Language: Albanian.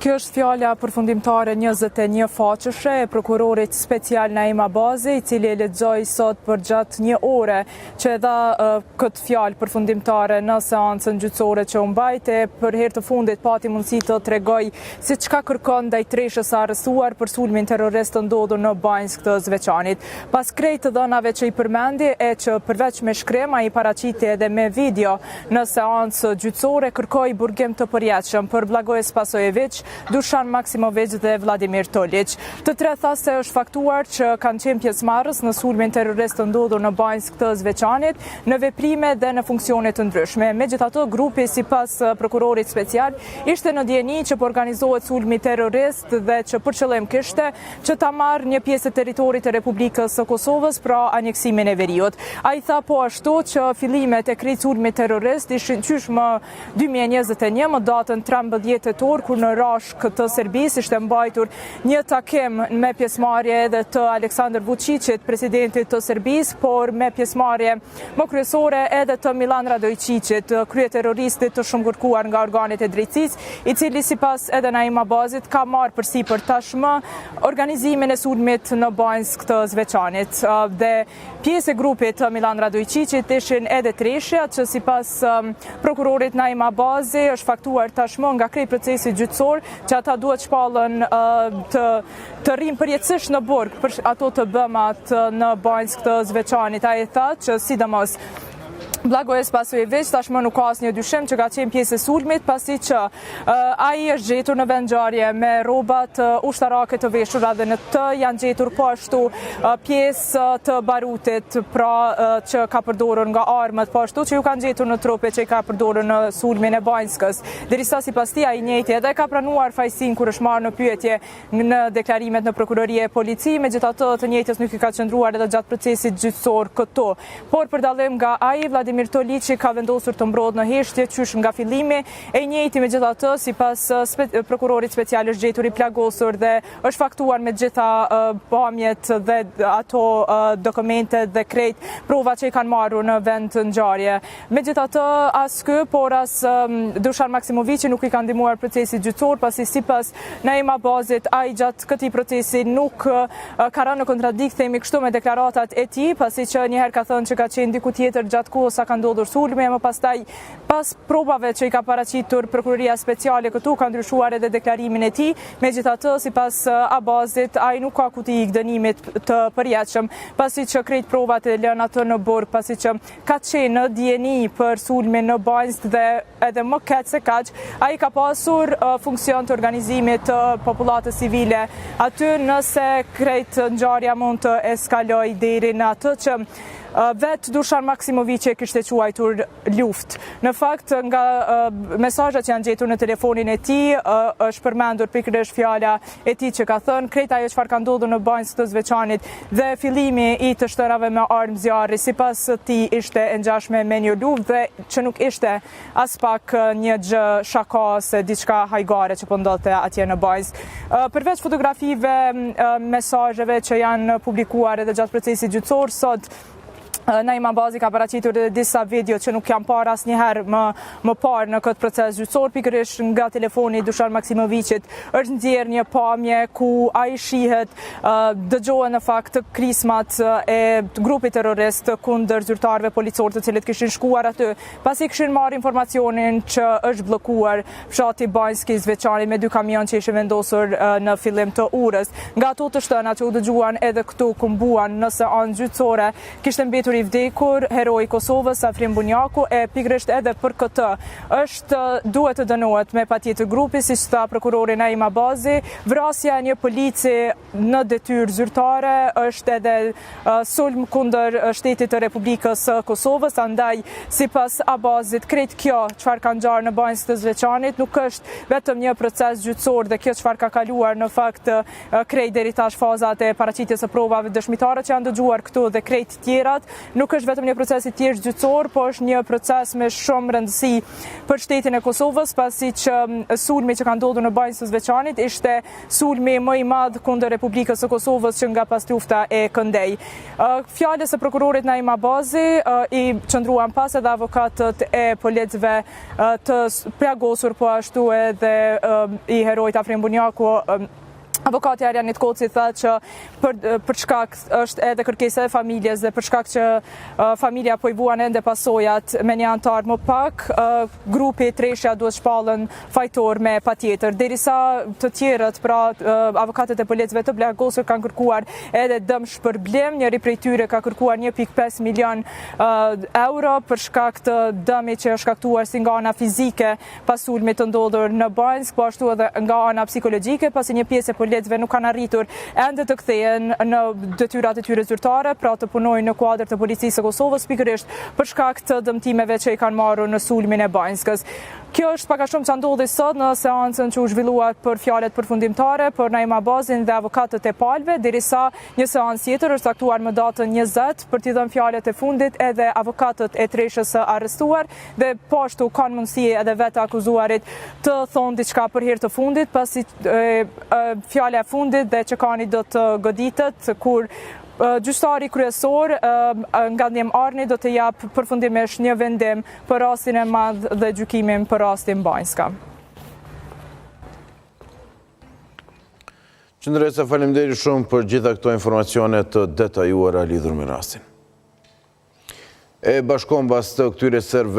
Kjo është fjala përfundimtare 21 faqeshe e prokurorit special Naim Abazi, i cili e lexoi sot për gjatë një ore, që e dha këtë fjalë përfundimtare në seancën gjyqësore që u mbajte. Për herë të fundit pati mundësi të tregoj se çka kërkon ndaj treshës së arrestuar për sulmin terrorist të ndodhur në Banjsk të Zveçanit. Pas krejt të dhënave që i përmendi e që përveç me shkrim ai paraqiti edhe me video në seancë gjyqësore, kërkoi burgim të përjetshëm për Blagoje Spasojević, Dušan Maksimović dhe Vladimir Tolić. Të tre thaste është faktuar që kanë qenë pjesëmarrës në sulmin terrorist të ndodhur në Banjsk të Zveçanit, në veprime dhe në funksione të ndryshme. Megjithatë, grupi sipas prokurorit special ishte në dieni që po organizohet sulmi terrorist dhe që për qëllim kishte që ta marrë një pjesë të territorit të Republikës së Kosovës pra aneksimin e veriut. Ai tha po ashtu që fillimet e këtij sulmi terrorist ishin qysh më 2021 më datën 13 tetor kur në Rashk të Serbisë ishte mbajtur një takim me pjesëmarrje edhe të Aleksandar Vučićit, presidentit të Serbisë, por me pjesëmarrje më kryesore edhe të Milan Radojčićit, kryeterroristit të shumëkërkuar nga organet e drejtësisë, i cili sipas edhe Naim Abazit ka marrë përsipër tashmë organizimin e sulmit në Banjsk të Zveçanit. Dhe pjesë e grupit të Milan Radojčićit ishin edhe treshëjat që sipas prokurorit Naim Abazi është faktuar tashmë nga krejt procesi gjyqësor që ata duhet shpallën të rrinë përjetësisht në burg për ato të bëmat në Banjsk të Zveçanit. Ai tha që sidomos Blagoje Spasojević tashmë nuk ka asnjë dyshim që ka qenë pjesë e sulmit, pasi që ai është gjetur në vendngjarje me rrobat ushtarake të veshura dhe në të janë gjetur po ashtu pjesë të barutit, pra që ka përdorur nga armët, po ashtu që ju kanë gjetur në trupe që i ka përdorur në sulmin e Banjskës. Derisa sipas tij ai njëjti edhe ka pranuar fajsin kur është marrë në pyetje në deklarimet në prokurorie e polici, megjithatë të njëjtës nuk i ka qëndruar edhe gjatë procesit gjyqësor këto. Por për dallim nga ai, Vladimir Tolić ka vendosur të mbrohet në heshtje qysh nga fillimi, e njëjti megjithatë sipas prokurorit special është gjetur i plagosur dhe është faktuar me gjitha pamjet dhe ato dokumente dhe krejt provat që i kanë marrur në vend të ngjarje. Megjithatë as ky, por as Dušan Maksimović nuk i kanë ndihmuar procesit gjyqësor, pasi sipas Naim Abazit ai gjatë këtij procesi nuk ka rënë në kontradikt, themi kështu, me deklaratat e tij, pasi që një herë ka thënë që ka qenë diku tjetër gjatë kohës ka ndodhur sulmi, më pastaj pas provave që i ka paraqitur prokuroria speciale këtu ka ndryshuar edhe deklarimin e tij. Megjithatë sipas Abazit ai nuk ka kuti i dënimit të përjetshëm, pasi që krejt provat e lën atë në burg, pasi që ka qenë në dieni për sulmin në Banjsk dhe edhe më keq se kaq ai ka pasur funksion të organizimit të popullatës civile aty, nëse krejt ngjarja mund të eskalojë deri në atë që vetë Dušan Maksimović e kishte quajtur luftë. Në fakt, nga mesazhet që janë gjetur në telefonin e tij, është përmendur pikërisht fjala e tij që ka thënë krejt ajo çfarë ka ndodhur në Banjsk të Zveçanit dhe fillimi i të shtërave me armë zjarri sipas tij ishte e ngjashme me një luftë dhe që nuk ishte as pak një gjë shaka se diçka hajgare që po ndodhte atje në Banjsk. Përveç fotografive, mesazheve që janë publikuar edhe gjatë procesit gjyqësor, sot Naim Abazi ka paraqitur edhe disa video që nuk janë parë asnjëherë më parë në këtë proces gjyqësor, pikërisht nga telefoni i Dušan Maksimovićit është nxjerrë një pamje ku ai shihet, dëgjohen në fakt krismat e grupit terrorist kundër zyrtarëve policorë të cilët kishin shkuar aty, pasi kishin marrë informacionin që është bllokuar fshati Banjsk i Zveçanit me 2 kamion që ishin vendosur në fillim të urës. Nga ato të shtëna që u dëgjuan edhe këtu ku mbuan në seancë gjyqësore, kishte mbetur i vdekur heroi i Kosovës Afrim Bunjaku, e pikërisht edhe për këtë duhet të dënohet me patjetër grupi, siç tha prokurori Naim Abazi. Vrasja e një polici në detyrë zyrtare është edhe sulm kundër shtetit të Republikës së Kosovës, andaj sipas Abazit krejt kjo çfarë ka ngjarë në Banjsk të Zveçanit nuk është vetëm një proces gjyqësor dhe kjo çfarë ka kaluar në fakt krejt deri tash fazat e paraqitjes së provave dëshmitare që janë dëgjuar këtu dhe krejt tjerat nuk është vetëm një proces i thjesht gjyqësor, por është një proces me shumë rëndësi për shtetin e Kosovës, pasi që sulmi që ka ndodhur në Banjë së Zveçanit ishte sulmi më i madh kundër Republikës së Kosovës që nga pas lufta e Këndej. Fjalës së prokurorit Naima Abazi i qëndruan pas edhe avokatët e policëve të plagosur, po ashtu edhe i herojt Afrim Bunjaku. Avokati Arjanit Koci tha që për shkak është edhe kërkesa e familjes dhe për shkak që familja po i vuan ende pasojat me një antar më pak, grupi Treshja duhet shpallën fajtor me patjetër. Derisa të tjerët, pra avokatët e policëve të plagosur kanë kërkuar edhe dëm shpërblim, njëri prej tyre ka kërkuar 1.5 milion euro për shkak të dëmit që është shkaktuar si nga ana fizike pas sulmit të ndodhur në Banjsk, po ashtu edhe nga ana psikologjike, pasi një pjesë e policëve nuk kanë arritur ende të kthehen në detyrat e tyre zyrtare, pra të punojnë në kuadër të policisë së Kosovës, pikërisht për shkak të dëmtimeve që i kanë marrur në sulmin e Banjskës. Kjo është pak a shumë që ndodhi sot në seancën që u zhvilluar për fjalët përfundimtare për Naima Abazin dhe avokatët e palëve, derisa një seancë tjetër është caktuar më datën 20 për t'i dhënë fjalët e fundit edhe avokatët e Treshës së arrestuar, dhe po ashtu kanë mundësi edhe vetë akuzuarit të thonë diçka për hir të fundit, pasi fjala e fundit dhe çekani do të goditet kur gjyqtari kryesor nga ndjem Arni do të jap përfundimisht një vendim për rastin e madh dhe gjykimin për rastin Banjska. Qëndresa, faleminderit shumë për gjitha këto informacione të detajuara lidhur me rastin. E bashkon pas të këtyre serve